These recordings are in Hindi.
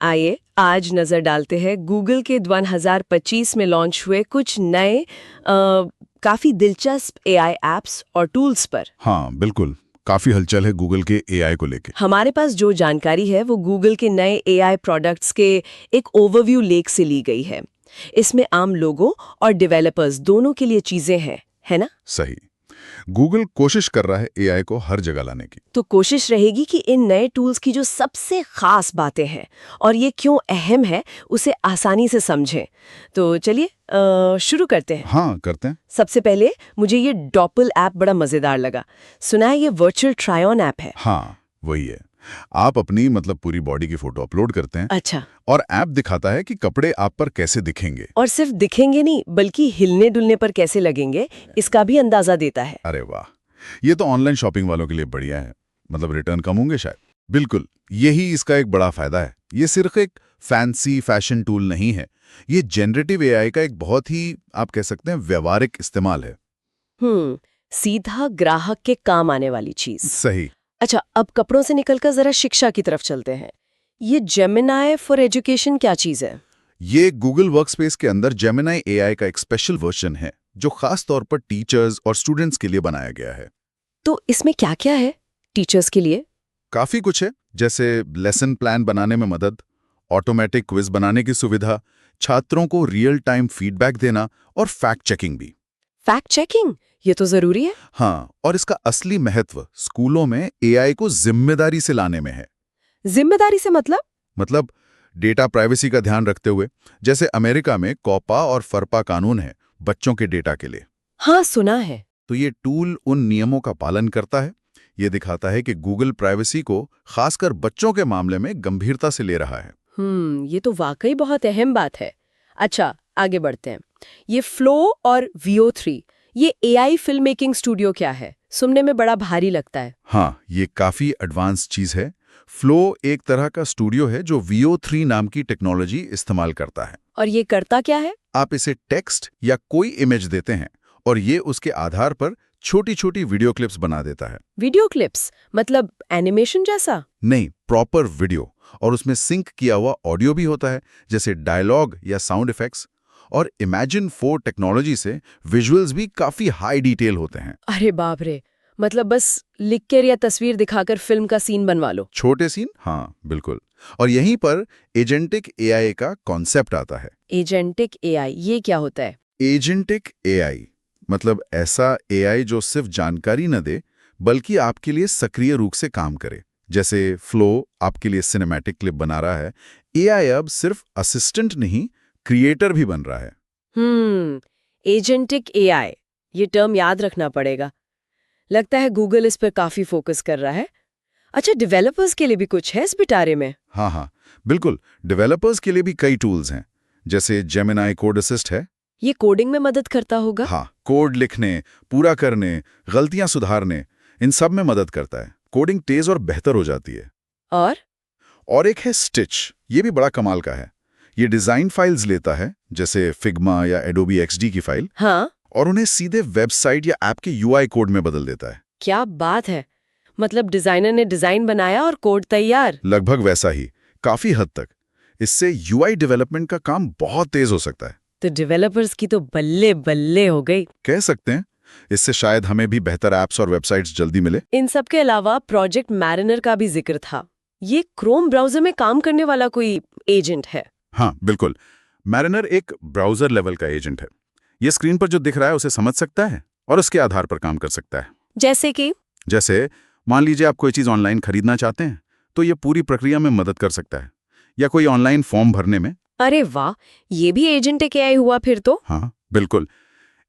आइए आज नजर डालते हैं गूगल के 2025 में लॉन्च हुए कुछ नए काफी दिलचस्प एआई एप्स और टूल्स पर। हाँ बिल्कुल, काफी हलचल है गूगल के एआई को लेके। हमारे पास जो जानकारी है वो गूगल के नए एआई प्रोडक्ट्स के एक ओवरव्यू लेख से ली गई है। इसमें आम लोगों और डेवलपर्स दोनों के लिए चीजें हैं, है ना? सही। गूगल कोशिश कर रहा है एआई को हर जगह लाने की। तो कोशिश रहेगी कि इन नए टूल्स की जो सबसे खास बातें हैं और ये क्यों अहम है उसे आसानी से समझें। तो चलिए शुरू करते हैं। हाँ करते हैं। सबसे पहले मुझे ये डॉपल ऐप बड़ा मजेदार लगा। सुना है ये वर्चुअल ट्राई ऑन ऐप है। हाँ वही है। आप अपनी पूरी बॉडी की फोटो अपलोड करते हैं। अच्छा। और ऐप दिखाता है कि कपड़े आप पर कैसे दिखेंगे। और सिर्फ दिखेंगे नहीं बल्कि हिलने डुलने पर कैसे लगेंगे इसका भी अंदाजा देता है। अरे वाह, ये तो ऑनलाइन शॉपिंग वालों के लिए बढ़िया है। रिटर्न कम होंगे शायद। बिल्कुल, यही इसका एक बड़ा फायदा है। ये सिर्फ एक फैंसी फैशन टूल नहीं है, ये जनरेटिव एआई का एक बहुत ही, आप कह सकते हैं, व्यवहारिक इस्तेमाल है। सीधा ग्राहक के काम आने वाली चीज। सही। अच्छा, अब कपड़ों से निकलकर जरा शिक्षा की तरफ चलते हैं। ये जेमिनाई फॉर एजुकेशन क्या चीज है? ये गूगल वर्कस्पेस के अंदर जेमिनाई एआई का एक स्पेशल वर्जन है जो खास तौर पर टीचर्स और स्टूडेंट्स के लिए बनाया गया है। तो इसमें क्या क्या है टीचर्स के लिए? काफी कुछ है, जैसे लेसन प्लान बनाने में मदद, ऑटोमेटिक क्विज बनाने की सुविधा, छात्रों को रियल टाइम फीडबैक देना और फैक्ट चेकिंग भी। फैक्ट चेकिंग, ये तो जरूरी है। हाँ, और इसका असली महत्व स्कूलों में एआई को जिम्मेदारी से लाने में है। जिम्मेदारी से मतलब डेटा प्राइवेसी का ध्यान रखते हुए। जैसे अमेरिका में कॉपा और फरपा कानून है बच्चों के डेटा के लिए। हाँ सुना है। तो ये टूल उन नियमों का पालन करता है। ये दिखाता है कि गूगल प्राइवेसी को खासकर बच्चों के मामले में गंभीरता से ले रहा है। ये तो वाकई बहुत अहम बात है। अच्छा, आगे बढ़ते हैं। ये फ्लो और VO3, ये एआई फिल्म मेकिंग स्टूडियो क्या है? सुनने में बड़ा भारी लगता है। हाँ, ये काफी एडवांस चीज है। फ्लो एक तरह का स्टूडियो है जो VO3 नाम की टेक्नोलॉजी इस्तेमाल करता है। और ये करता क्या है? आप इसे टेक्स्ट या कोई इमेज देते हैं और ये उसके आधार पर छोटी छोटी वीडियो क्लिप्स बना देता है। वीडियो क्लिप्स मतलब एनिमेशन जैसा? नहीं, प्रॉपर वीडियो। और उसमें सिंक किया हुआ ऑडियो भी होता है, जैसे डायलॉग या साउंड इफेक्ट्स। और इमेजिन 4 टेक्नोलॉजी से विजुअल्स भी काफी हाई डिटेल होते हैं। अरे बाप रे, मतलब बस लिख कर या तस्वीर दिखाकर फिल्म का सीन बनवा लो। छोटे सीन, हाँ बिल्कुल। और यहीं पर एजेंटिक एआई का कॉन्सेप्ट आता है। एजेंटिक एआई, ये क्या होता है? एजेंटिक एआई मतलब ऐसा एआई जो सिर्फ जानकारी न दे बल्कि आपके लिए सक्रिय रूप से काम करे। जैसे फ्लो आपके लिए सिनेमैटिक क्लिप बना रहा है, एआई अब सिर्फ असिस्टेंट नहीं, क्रिएटर भी बन रहा है। एजेंटिक एआई, ये टर्म याद रखना पड़ेगा। लगता है गूगल इस पर काफी फोकस कर रहा है। अच्छा, डेवलपर्स के लिए भी कुछ है इस पिटारे में? हाँ बिल्कुल, डेवलपर्स के लिए भी कई टूल्स हैं। जैसे जेमिनाई कोड असिस्ट है। ये कोडिंग में मदद करता होगा? हाँ, कोड लिखने, पूरा करने, गलतियां सुधारने, इन सब में मदद करता है। कोडिंग तेज और बेहतर हो जाती है। और एक है स्टिच, ये भी बड़ा कमाल का है। ये डिजाइन फाइल्स लेता है, जैसे फिग्मा या एडोबी XD की फाइल। हाँ, और उन्हें सीधे वेबसाइट या ऐप के UI कोड में बदल देता है। क्या बात है, मतलब डिजाइनर ने डिजाइन बनाया और कोड तैयार। लगभग वैसा ही, काफी हद तक। इससे UI डेवलपमेंट का काम बहुत तेज हो सकता है। तो डेवलपर्स की तो बल्ले बल्ले हो गई, कह सकते हैं। इससे शायद हमें भी बेहतर ऐप्स और वेबसाइट्स जल्दी मिले। इन सब के अलावा प्रोजेक्ट मैरिनर का भी जिक्र था। ये क्रोम ब्राउजर में काम करने वाला कोई एजेंट है? हाँ बिल्कुल, मैरिनर एक ब्राउजर लेवल का एजेंट है। ये स्क्रीन पर जो दिख रहा है उसे समझ सकता है और उसके आधार पर काम कर सकता है। जैसे मान लीजिए आप कोई चीज ऑनलाइन खरीदना चाहते हैं तो ये पूरी प्रक्रिया में मदद कर सकता है, या कोई ऑनलाइन फॉर्म भरने में। अरे वाह, ये भी एजेंट एआई हुआ फिर तो। हाँ बिल्कुल,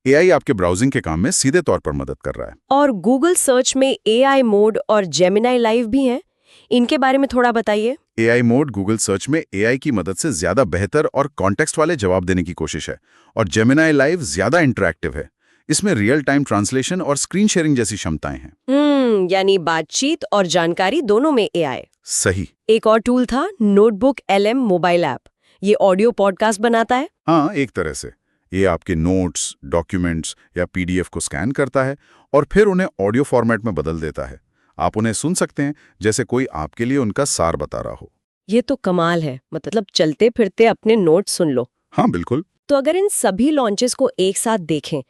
एआई आपके ब्राउजिंग के काम में सीधे तौर पर मदद कर रहा है। और गूगल सर्च में एआई मोड और जेमिनाई लाइव भी हैं, इनके बारे में थोड़ा बताइए। एआई मोड गूगल सर्च में एआई की मदद से ज्यादा बेहतर और कॉन्टेक्स्ट वाले जवाब देने की कोशिश है, और जेमिनाई लाइव ज्यादा इंटरैक्टिव है। इसमें रियल टाइम ट्रांसलेशन और स्क्रीन शेयरिंग जैसी क्षमताएं हैं। यानी बातचीत और जानकारी दोनों में एआई। सही। एक और टूल था नोटबुक LM मोबाइल ऐप, ये ऑडियो पॉडकास्ट बनाता है। हाँ, एक तरह से ये आपके नोट्स, डॉक्यूमेंट्स या PDF को स्कैन करता है और फिर उन्हें ऑडियो फॉर्मेट में बदल देता है। आप उन्हें सुन सकते हैं जैसे कोई आपके लिए उनका सार बता रहा हो। ये तो कमाल है, मतलब चलते फिरते अपने नोट सुन लो। हाँ बिल्कुल। तो अगर इन सभी लॉन्चेस को एक साथ देखें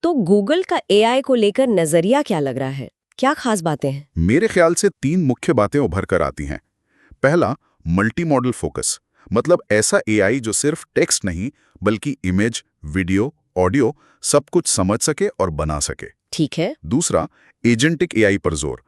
तो गूगल का एआई को लेकर नजरिया क्या लग रहा है? क्या खास बातें हैं? मेरे ख्याल से 3 मुख्य बातें उभर कर आती हैं। पहला, मल्टी मॉडल फोकस, मतलब ऐसा एआई जो सिर्फ टेक्स्ट नहीं बल्कि इमेज, वीडियो, ऑडियो सब कुछ समझ सके और बना सके। ठीक है। दूसरा, एजेंटिक एआई पर जोर,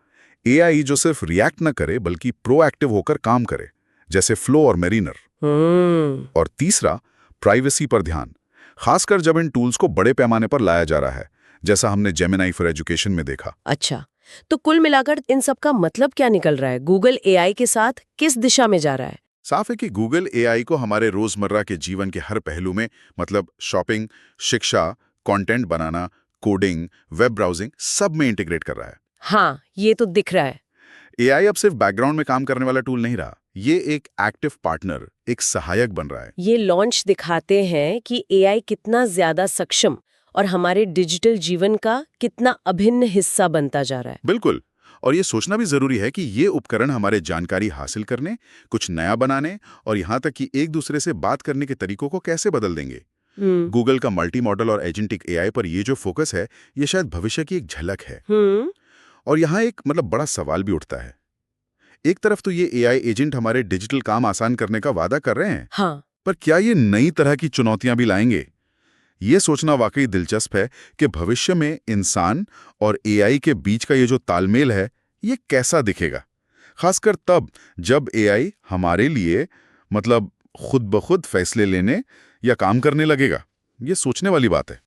एआई जो सिर्फ रिएक्ट न करे बल्कि प्रोएक्टिव होकर काम करे, जैसे फ्लो और मेरिनर। और तीसरा, प्राइवेसी पर ध्यान, खासकर जब इन टूल्स को बड़े पैमाने पर लाया जा रहा है, जैसा हमने जेमिनी फॉर एजुकेशन में देखा। अच्छा, तो कुल मिलाकर इन सब का मतलब क्या निकल रहा है? गूगल एआई के साथ किस दिशा में जा रहा है? साफ है कि गूगल एआई को हमारे रोजमर्रा के जीवन के हर पहलू में, मतलब शॉपिंग, शिक्षा, कंटेंट बनाना, कोडिंग, वेब ब्राउजिंग, सब में इंटीग्रेट कर रहा है। हाँ, ये तो दिख रहा है। एआई अब सिर्फ बैकग्राउंड में काम करने वाला टूल नहीं रहा, ये एक एक्टिव पार्टनर, एक सहायक बन रहा है। ये लॉन्च दिखाते हैं कि एआई कितना ज्यादा सक्षम और हमारे डिजिटल जीवन का कितना अभिन्न हिस्सा बनता जा रहा है। बिल्कुल। और ये सोचना भी जरूरी है कि ये उपकरण हमारे जानकारी हासिल करने, कुछ नया बनाने और यहाँ तक कि एक दूसरे से बात करने के तरीकों को कैसे बदल देंगे। गूगल का मल्टी मॉडल और एजेंटिक एआई पर ये जो फोकस है, ये शायद भविष्य की एक झलक है। और यहाँ एक बड़ा सवाल भी उठता है। एक तरफ तो ये एआई एजेंट हमारे डिजिटल काम आसान करने का वादा कर रहे हैं, हाँ। पर क्या ये नई तरह की चुनौतियां भी लाएंगे? ये सोचना वाकई दिलचस्प है कि भविष्य में इंसान और एआई के बीच का ये जो तालमेल है, ये कैसा दिखेगा, खासकर तब जब एआई हमारे लिए खुद ब खुद फैसले लेने या काम करने लगेगा। ये सोचने वाली बात है।